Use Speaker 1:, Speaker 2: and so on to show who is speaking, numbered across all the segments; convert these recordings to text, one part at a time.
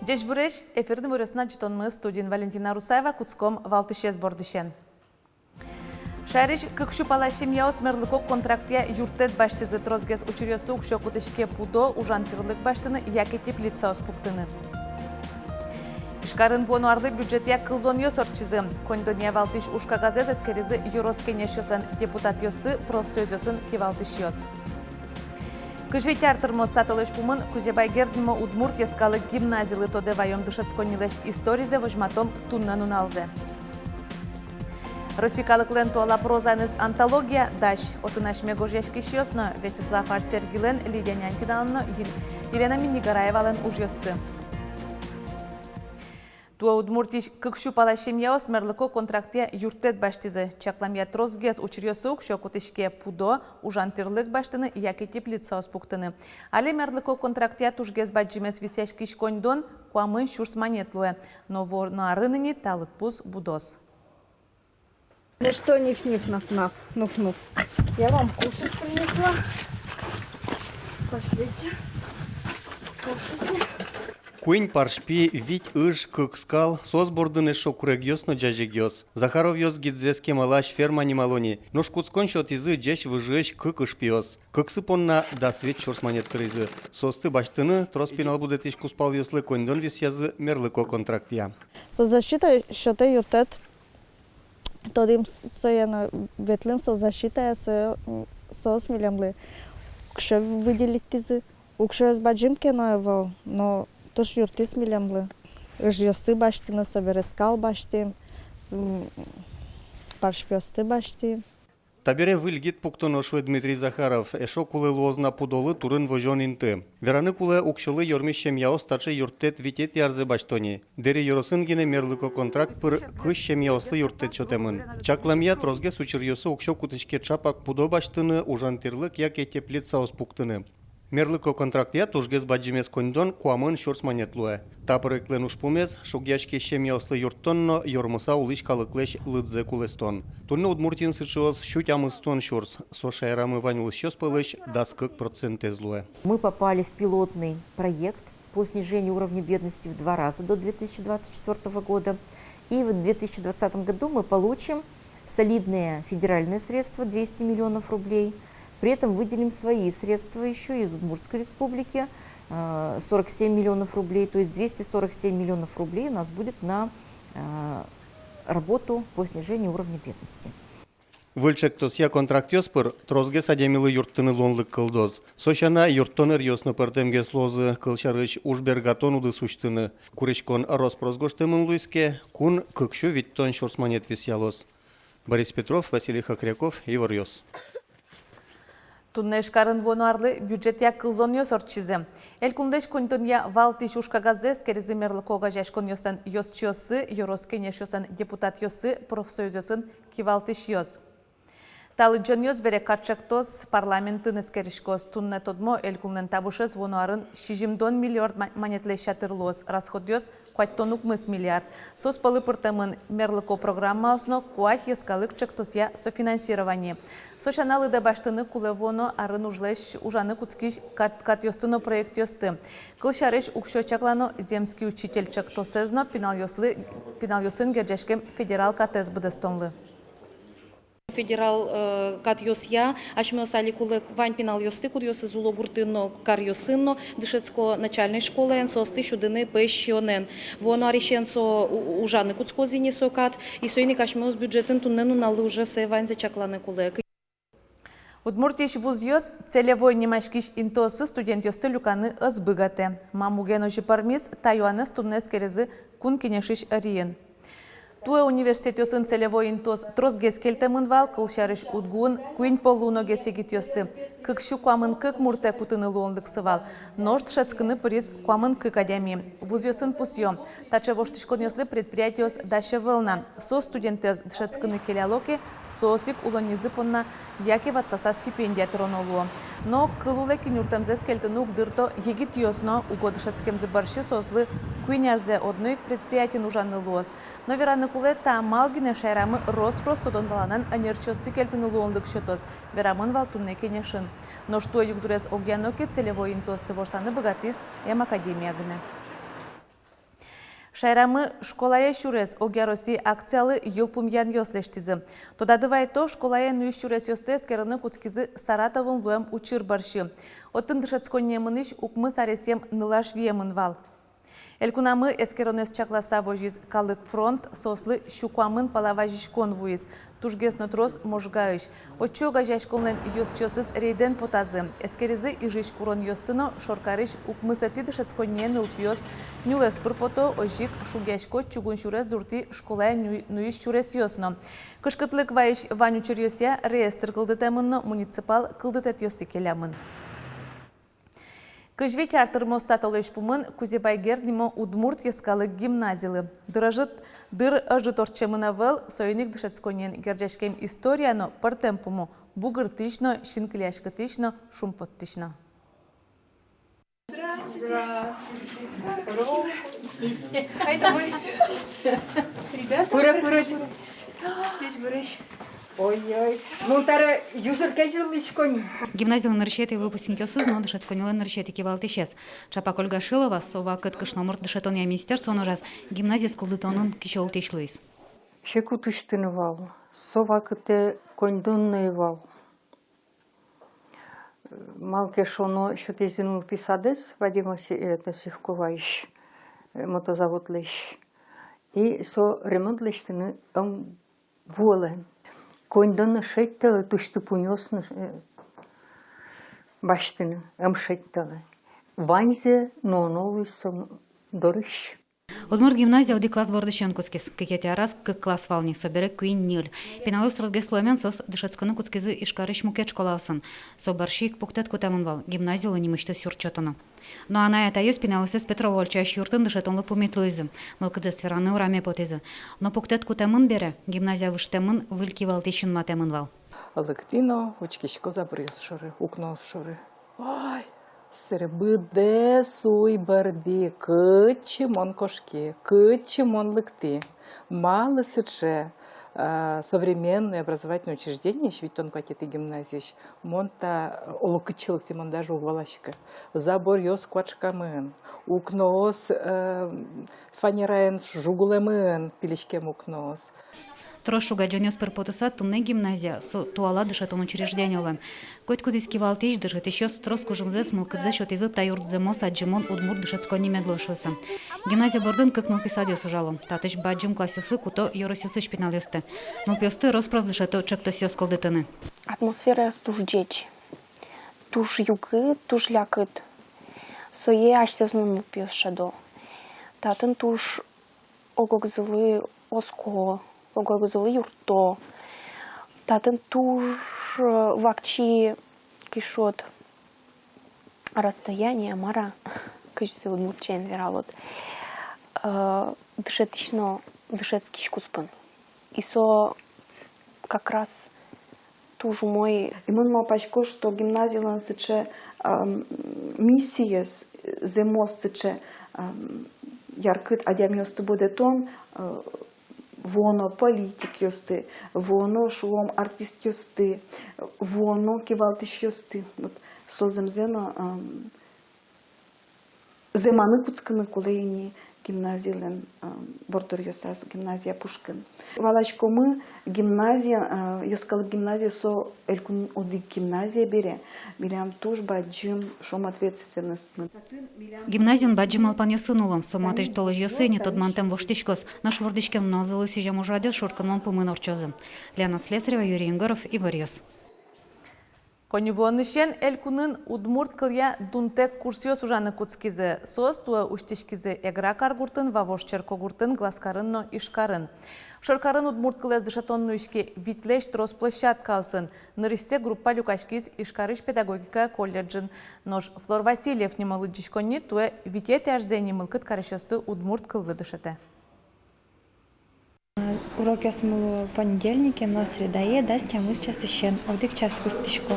Speaker 1: Деш буреш, эфирдің өресіна житонмы студин Валентина Русаева куцком валтышез бордышен. Шариш кыкшу палашим яос мерлыкок контрактия юртет баштезы трозгез учурёсы укшо кутышке пудо ужантырлык баштыны якетип лица оспуктыны. Ишкарын вонуарды бюджетия кылзон ёс орчизы. Кондония валтыш ушкагазез эскеризы юрос кенешёсын депутат ёсы профсоюз ёсын кивалтыш ёс. Кыжветяр тырмос татылыш пумын Кузебайгерднимо Удмуртия скалы гимназилы тоде вайом дышацконилеш историзе вожматом туннан уналзе. Росикалык лентуала прозаныз антология даш отынаш мегожешки шьёсно Вячеслав Арсергилен Лидия Нянькинално Елена Минигараевален ужьёсы. Туа Удмуртиш кыкшу палашим яос мерлыко контрактия юртет баштизы. Чакламия трозгез учурьёсы укшо кутышке пудо ужантырлык баштыны якетип лица оспуктыны. Але мерлыко контрактия тужгез баджимес висяшки шкондон куамын шурс манетлуэ. Но ворно-арыныни талыт пуз будос.
Speaker 2: Ну что, ниф-ниф-наф-наф, нуф-нуф. Я вам кушать принесла. Пошлите. Кушайте.
Speaker 3: Куинь паршпи вить ыж кыкскал созбордыны шокурегёсно джажегёс. Захаров ёс гидзеске малаш ферма немалони. Нож куцкон шот изы джеш выжеш кыкышпиос. Кыксы понна да свет чорсманет крызы. Состы баштыны троспинал будет иш куспал ёслы кондон висязы мерлыко контрактия.
Speaker 2: Со защитой счёты юртет. Тодим стояно ветлим со защитой со смелемлы. Кшо выделить тизы. Укшо с баджимке ноевал, но тоже юрты смелемлы. Жьёсты баштыны соберескал башти. Паршпёсты башти.
Speaker 3: Табере выльгит пуктоношвы Дмитрий Захаров, эшо кулы лозна пудолы турын вожон инты. Вераны кулы укшылы йормишем яос тачы юртет витет ярзы баштони. Дери йоросын гене мерлыко контракт пыр кышем яослы юртет чотемын. Чакламия трозге сучырьёсы укшо кутышке чапак пудо баштыны ужантырлык яке теплица оспуктыны. Мерлыко контрактия тужгез баджимес кондон куамын шурс манетлуэ. Тапырыклен ушпумез шугяшке шем яослы юрттонно йормыса улыш калыклеш лыдзе кулестон. Турны Удмуртин сычуос щутямыстон шурс. Сошайрамы ванюлы щёс пылыш даскык процентезлуэ.
Speaker 4: Мы попали в пилотный проект по снижению уровня бедности в 2 раза до 2024 года. И в 2020 году мы получим солидные федеральные средства 200 миллионов рублей. При этом выделим свои средства еще из Удмуртской республики, 47 миллионов рублей, то есть 247 миллионов рублей у нас будет на работу по снижению уровня бедности.
Speaker 3: Выльчек тосья контрактёс пыр трозге садемилы юрттыны лонлык кылдоз. Сошана юрттоныр ёсно пыртемге слозы кылчарыч ужбергатон уды суштыны. Куречкон роспросгоштымын луиске, кун кыкшу виттон шорсманет висялос. Борис Петров, Василий Хакряков, Ивар Ёс.
Speaker 1: Туннеш карын вонуарлы бюджетия кылзон ёс орчизе. Элкундеш контонья валтиш ушкагазес керизи мерлыкога жашкон ёсан ёсчёсы, ёроскенеш ёсан депутат ёсы, профсоюз ёсын кивалтиш ёс. Талыджон ёс бере карчактос парламентын эскеришкос тунне тодмо элкуннен табушыз вонуарын 60 миллиард манетле шатырлоз, расход ёс куаттонук мыс миллиард. Сос палы пыртамын мерлыко программа осно куат ескалык чактосья софинансирование. Сошаналы да баштыны куле воно арын ужлеш ужаны куцкиш кат ёстыно проект ёсты. Кылшареш укшо чаклано земский учитель чактосезно пинал ёсын герджешкем федерал катез быдыстонлы.
Speaker 5: Федерал кат ёсья, ашмёс аликулы вань пинал ёсты, куд ёсы зуло гуртынно кар ёсынно, дышецко начальной школы эн состы шудыны пэшьёнен. Воно аришенцо ужаны куцко зине сокат, и сойник ашмёс бюджетын туннену налы уже се вань зачакланы кулы.
Speaker 1: Удмуртиш вуз ёс целевой немашкиш интосы студент ёсты люканы ызбыгате. Мамугено жипармис таюанес туннес керезы кун кенешиш ариен. Туэ университет ёсын целевой интос трозгес келтемын вал кылшарыш удгун куин полуно гесегит ёсты. Кыкшу куамын кык мурте кутыны луонлык сывал. Ножд шацкыны приз куамын кык адями. Вуз ёсын пусьё. Тача воштышкон ёслы предприятие ёс даща вылна. Со студентез шацкыны келялоки соосик улонизы понна яки ватсаса стипендия тронолуо. Но кылуле кинюртамзес келтынук дырто егит ёсно угод шацкемзы барши сослы куинярзе одной предприятие нужаны луос. Но вераны куле та малгине шайрамы роспростодон баланан анерчосты келтыны луонлык счетос. Верамын валтунне кенешин. Но что югдурез огьяноки целевой интосты ворсаны богатыз эм академия гне. Шайрамы школая шурес огяроси акциялы йылпумьян йослештизы. Тодадывай то школая нуиш шурес йостес кераны куцкизы Саратовын луэм учир барши. Оттын дышацконнемыныш укмы саресем нылаш виемын вал. Элькунамы эскеронес чакласа вожиз калык фронт сослы щукуамын палаважишкон вуиз. Тужгесно трос можгаыш. Отчо гажашколнен йосчосыз рейден потазы. Эскеризы ижиш курон йостыно шоркарыш укмысати дышацконнен ылпиос. Нюлес пырпото ожик шугяшко чугун шурес дурти школая нуиш шурес йосно. Кышкытлык вайш ваню чырьося реестр кылдытемынно муниципал кылдытет йосы келямын. Кыжвеки артырмостат олеш пумын Кузебайгернимо Удмурт ескалы гимназилы. Дыр ажыт орчемына вел союник дышецконен герджешкем историяно партем пуму бугыртично, шинкляшкатично, шумпоттично.
Speaker 6: Здравствуйте. Это вы? Ребята? Здесь Бурыч. Ой-ой. Мултары юзыр кәжірлічкон.
Speaker 7: Гимназиялы ныршеты выпускники сызно дышецконилы ныршеты кивалтышес. Чапа Ольга Шилова, сова кыткыш номер дышетон я министерство ножас гимназия скылдытонын кишел тешлыйс.
Speaker 8: Шеку тыштыны вал, сова кыте кондунны вал. Малке шоно шутезину писадес, Вадимоси это сивковаиш, мотозаводлыш. И со ремонтлыштыны волен. Кондунны шеттелы тышты пуньосны баштыны, шеттелы. Ванзе нонолыйсым дорыш.
Speaker 7: Удмурт гимназия оди класс бордышен куцкис, кекети арас к класс валник собере куин нил. Пеналус разгесломен сос дышецконы куцкизы ишкарыш мукет школасын. Собаршик пуктет кутамын вал, гимназиялы немышты сюрчотыны. Но она это есть пеналусес Петрова ольчаш юртын дышетонлы пумитлуизы, мылкыды сфераны ураме потезы. Но пуктет кутамын бере, гимназия выштемын выльки валтишын матемын вал.
Speaker 9: Лектино, учкишко забрыз шоры, укнос шоры. Ой! Сербыде суй барди, кычымон кошки, кычымон лыкты. Мало сыче современное образовательное учреждение, ведь он какие-то гимназии, монта олукычылык тимон даже угвалашка. Забор йос квачкамын, укнос фанераен жугулемын, пилишкем укнос.
Speaker 7: Трошу гаджонёс перпотыса тунне гимназия, туала дышетон учреждение олем. Котку диски валтиш дышет, еще строс кужымзес мылкыдзе шотизы таюрдземо саджимон Удмурт дышецко немедлошуса. Гимназия бордын как мылписадиос ужалом. Татыш баджим классиосы куто йоросиосы шпиналесты. Мылпиосты роспрос дышето чектосиос колдытыны.
Speaker 10: Атмосфера туж деч. Туж югы, туж лякыт. Сое ашсезно мылпиос шадо. Татын туж огогзылы оско. Огогзылы юрто. Татын туж вакчи кишот расстояние мара. Кышсы удмуртчен вералот. Дышетично дышецкий шкуспын. И со как раз туж мой.
Speaker 2: Имон мапачко, что гимназия лансыче миссия зимос сыче яркыт адям ёсты будет он воно политик ёсты, воно шуом артист ёсты, воно кивалтыш ёсты. Вот соземзено земаны куцканы кулейни гимназиялен бордор ёсаз гимназия Пушкин. Валачко мы гимназия ёскалы гимназия со элькун одик гимназия бере. Милям туж баджим шом ответственность.
Speaker 7: Гимназиан баджим алпан ёсынулом, соматыш толыж ёсы не тот мантем воштичкос. Наш вордичкем налзылы сижем ужадё шорканмон пумын орчозы. Лена Слесарева, Юрий Ингоров и Борьёс.
Speaker 1: Конювонышен элькунын Удмурт кылья дунтек курсиос ужаны куцкизе, сос туа уштишкизе эгра каргуртын, вавош черкогуртын, гласкарынно ишкарын. Шоркарын Удмурт кылез дышатонну ишке витлеш трос площадка усын, нырышсе группа люкашкиз ишкарыш педагогика колледжин. Нож Флор Васильев немалы джишконни туа витет арзени мылкыт карышосты Удмурт кылды дышате.
Speaker 11: Урок ясмулу понедельнике, но среда дасть, а мы сейчас еще одик час кыстышко.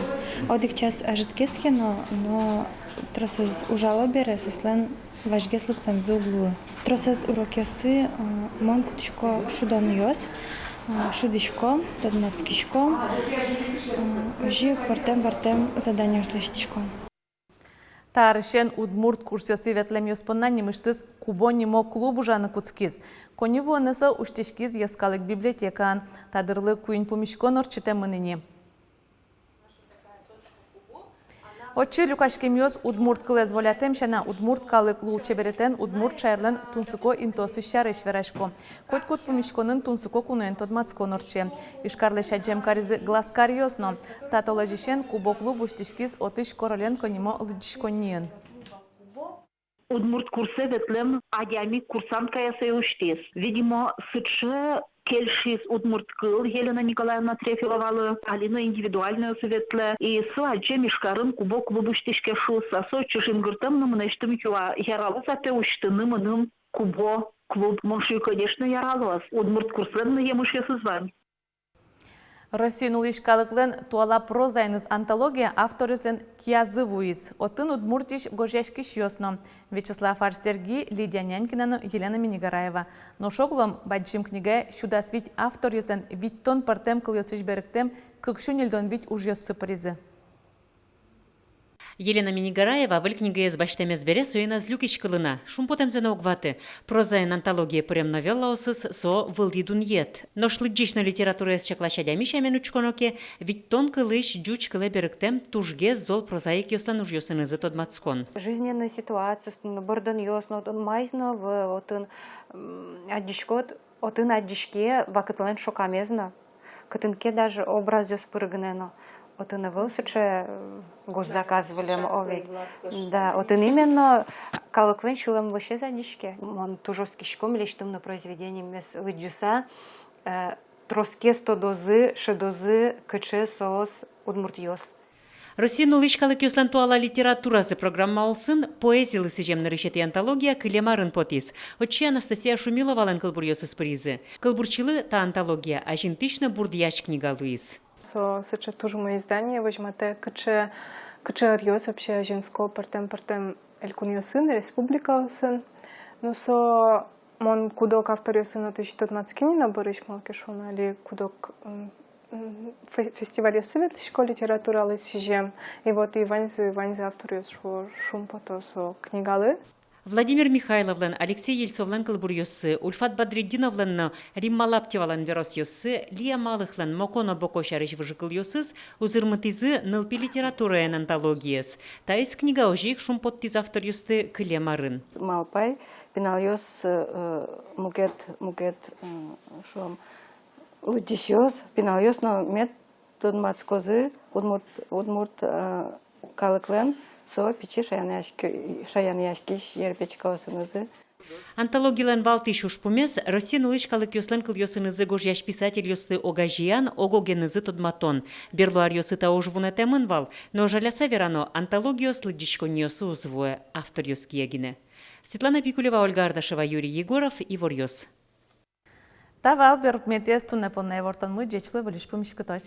Speaker 11: Одик час ажиткеске, но тросез ужало бере, сослен важгеслык там за углу. Тросез урок ясы, мон кутышко шудан йос, шудышко, додмацкишко, жи партем задание слышишко.
Speaker 1: Тарышен удмурт курсёсы ветлем ёспоннан немыштыз кубонимо клубу жаны куцкиз. Кониву несо уштешкиз ескалык библиотекаан. Тадырлы куин пумишкон орчите мыныне. Отчы Люкашкемиоз удмурт кылез волятем шана удмурт калык лу чеберетен удмурт шайрлен тунсыко интосы шарыш верашко. Котькут пумишконын тунсыко кунуен тодмацкон орче. Ишкарлы шаджем каризы гласкариосно. Татоложишен кубо клуб уштишкиз отыш королен конимо лыджишконниен.
Speaker 12: Удмурт курсе ветлем адями курсантка ясай уштис. Видимо, сыче кельшис удмурт кыл Елена Николаевна Трефиловала, Алина индивидуальную советле, и с аджем ишкарын кубо клубу штишке шус, а со чужим гуртом нам нештым кюа. Яралы запе уштыны мыным кубо клуб. Монши, конечно, яралос. Удмурт курслен емыш ясызван.
Speaker 1: Россиян улишкалыклен туала прозайныз антология авторизен киязывуиз. Отын удмуртиш гожешкиш ёсно. Вячеслав Арсерги, Лидия Нянькина, Елена Минигараева. Но шоглом баджим книге шудасвить авторизен виттон партем кыльёсыш беректем кыкшунельдон вить уж ёссы паризы.
Speaker 13: Елена Минигараева выл книге баштемез бере суена злюкич кылына. Шумпотемзен огваты. Прозаен антология прем новелла осыс со вылдидун ет. Но шлыджишна литература с чаклашадями шамен учконоке, ведь тон кылыш джуч кыле беректем тужге зол прозаик ёсан уж ёсан изы тодмацкон.
Speaker 14: Жизненную ситуацию, бордон ёсно, майзно в отын аддишкот, отын аддишке вакытлен шокамезно. Кытынке даже образ ёс пыргнено. Отын вылсыче госзаказывали овид. Да, отын именно калыклен шулем вообще задишке. Он тужоскишком лиштым на произведении мес лыджиса троске 100 дозы, шедозы, кыче соос удмуртьёс.
Speaker 13: Россиян улишкалык ёслан туала литература за программа олсын, поэзиялы сижемны решети антология кылемарын потис. Отче Анастасия Шумилова лен кылбурьёсы спризы. Кылбурчилы та антология, а жинтычна бурдияч книга Луиз.
Speaker 15: Сыча тоже мои издания, возьмете кыче арьёс вообще женского партем элькуньё сын, республика сын. Ну со мон кудок авторио сын от ищет мацкини на борыш малкешона или кудок фестивале светличко литература лысижем. И вот и ванзы авторио шум пото со книгалы.
Speaker 13: Владимир Михайловлен, Алексей Ельцовлен кылбурьёсы, Ульфат Бадриддиновлен, Римма Лаптевален веросьёсы, Лия Малыхлен, Моконо Бокошарыш выжыкыльёсыз, узырмытызы нылпи литератураен антологияс. Таис книга ожик шумпоттиз авторьёсты кылемарын.
Speaker 16: Малпай, пенальёс мукет шум лыдишёс, пенальёс но мет тодмацкозы, удмурт калыклен, со печи шаяняшкиш ерпечкаосынызы.
Speaker 13: Антологиялен валтиш ушпумес, Россиян улишкалык ёслен кыльёсынызы гожьяш писатель ёсты огажиян, огогенызы тодматон. Берлуар ёсы та ожвуна темын вал, но жаляса верано антологиос лыдишкон ёсы узвуе автор ёскиегине. Светлана Пикулева, Ольга Ардашева, Юрий Егоров, Ивор Ёс.
Speaker 1: Тавал берп метесту не поневортан мы джечлы вылиш помишкоточ.